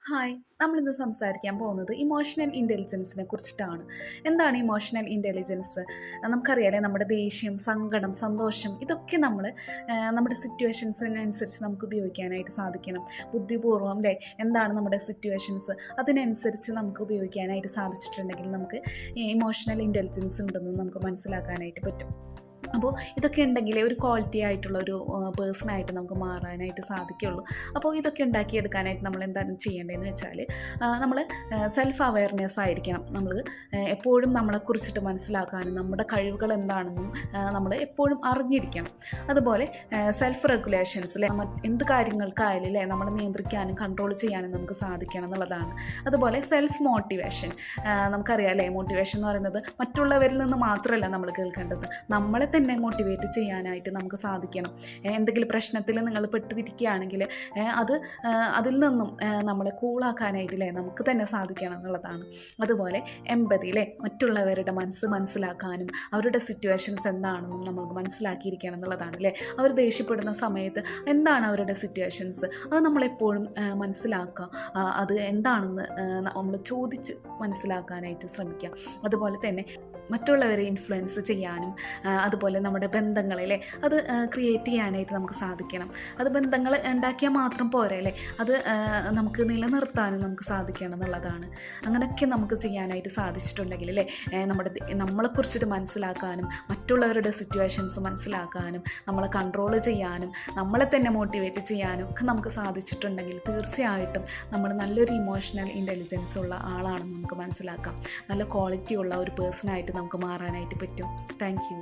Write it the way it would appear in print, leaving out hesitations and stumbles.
Hi, നമ്മളിന്ന് സംസാരിക്കാൻ പോകുന്നത് ഇമോഷണൽ ഇൻ്റലിജൻസിനെ കുറിച്ചിട്ടാണ്. എന്താണ് ഇമോഷണൽ ഇൻ്റലിജൻസ്? നമുക്കറിയാലേ നമ്മുടെ ദേഷ്യം, സങ്കടം, സന്തോഷം ഇതൊക്കെ നമ്മുടെ സിറ്റുവേഷൻസിനനുസരിച്ച് നമുക്ക് ഉപയോഗിക്കാനായിട്ട് സാധിക്കണം. ബുദ്ധിപൂർവ്വം അല്ലേ, എന്താണ് നമ്മുടെ സിറ്റുവേഷൻസ് അതിനനുസരിച്ച് നമുക്ക് ഉപയോഗിക്കാനായിട്ട് സാധിച്ചിട്ടുണ്ടെങ്കിൽ നമുക്ക് ഇമോഷണൽ ഇൻ്റലിജൻസ് ഉണ്ടെന്ന് നമുക്ക് മനസ്സിലാക്കാനായിട്ട് പറ്റും. അപ്പോൾ ഇതൊക്കെ ഉണ്ടെങ്കിലേ ഒരു ക്വാളിറ്റി ആയിട്ടുള്ള ഒരു പേഴ്സണായിട്ട് നമുക്ക് മാറാനായിട്ട് സാധിക്കുകയുള്ളൂ. അപ്പോൾ ഇതൊക്കെ ഉണ്ടാക്കിയെടുക്കാനായിട്ട് നമ്മൾ എന്താണ് ചെയ്യേണ്ടതെന്ന് വെച്ചാൽ നമ്മൾ സെൽഫ് അവെയർനെസ് ആയിരിക്കണം. നമ്മൾ എപ്പോഴും നമ്മളെക്കുറിച്ചിട്ട് മനസ്സിലാക്കാനും നമ്മുടെ കഴിവുകൾ എന്താണെന്നും നമ്മൾ എപ്പോഴും അറിഞ്ഞിരിക്കണം. അതുപോലെ സെൽഫ് റെഗുലേഷൻസ് അല്ലേ, എന്ത് കാര്യങ്ങൾക്കായാലും അല്ലേ നമ്മളെ നിയന്ത്രിക്കാനും കൺട്രോൾ ചെയ്യാനും നമുക്ക് സാധിക്കണം എന്നുള്ളതാണ്. അതുപോലെ സെൽഫ് മോട്ടിവേഷൻ, നമുക്കറിയാം അല്ലേ, മോട്ടിവേഷൻ എന്ന് പറയുന്നത് മറ്റുള്ളവരിൽ നിന്ന് മാത്രമല്ല നമ്മൾ കേൾക്കേണ്ടത്, നമ്മളെ തന്നെ മോട്ടിവേറ്റ് ചെയ്യാനായിട്ട് നമുക്ക് സാധിക്കണം. എന്തെങ്കിലും പ്രശ്നത്തിൽ നിങ്ങൾ പെട്ടിരിക്കുകയാണെങ്കിൽ അതിൽ നിന്നും നമ്മളെ കൂളാക്കാനായിട്ടില്ലേ നമുക്ക് തന്നെ സാധിക്കണം എന്നുള്ളതാണ്. അതുപോലെ എമ്പതി അല്ലേ, മറ്റുള്ളവരുടെ മനസ്സിലാക്കാനും അവരുടെ സിറ്റുവേഷൻസ് എന്താണെന്നും നമുക്ക് മനസ്സിലാക്കിയിരിക്കണം എന്നുള്ളതാണ് അല്ലേ. അവർ ദേഷ്യപ്പെടുന്ന സമയത്ത് എന്താണ് അവരുടെ സിറ്റുവേഷൻസ് അത് നമ്മളെപ്പോഴും മനസ്സിലാക്കുക, അത് എന്താണെന്ന് നമ്മൾ ചോദിച്ച് മനസ്സിലാക്കാനായിട്ട് ശ്രമിക്കുക. അതുപോലെ തന്നെ മറ്റുള്ളവരെ ഇൻഫ്ലുവൻസ് ചെയ്യാനും അതുപോലെ നമ്മുടെ ബന്ധങ്ങളെ അത് ക്രിയേറ്റ് ചെയ്യാനായിട്ട് നമുക്ക് സാധിക്കണം. അത് ബന്ധങ്ങൾ ഉണ്ടാക്കിയാൽ മാത്രം പോരെ അല്ലേ, അത് നമുക്ക് നിലനിർത്താനും നമുക്ക് സാധിക്കണം എന്നുള്ളതാണ്. അങ്ങനെയൊക്കെ നമുക്ക് ചെയ്യാനായിട്ട് സാധിച്ചിട്ടുണ്ടെങ്കിൽ അല്ലേ, നമ്മളെക്കുറിച്ചിട്ട് മനസ്സിലാക്കാനും മറ്റുള്ളവരുടെ സിറ്റുവേഷൻസ് മനസ്സിലാക്കാനും നമ്മളെ കൺട്രോൾ ചെയ്യാനും നമ്മളെ തന്നെ മോട്ടിവേറ്റ് ചെയ്യാനും ഒക്കെ നമുക്ക് സാധിച്ചിട്ടുണ്ടെങ്കിൽ തീർച്ചയായിട്ടും നമ്മൾ നല്ലൊരു ഇമോഷണൽ ഇൻ്റലിജൻസ് ഉള്ള ആളാണെന്ന് നമുക്ക് മനസ്സിലാക്കാം. നല്ല ക്വാളിറ്റി ഉള്ള ഒരു പേഴ്സണായിട്ട് നമുക്ക് മാറാനായിട്ട് പറ്റും. Thank you.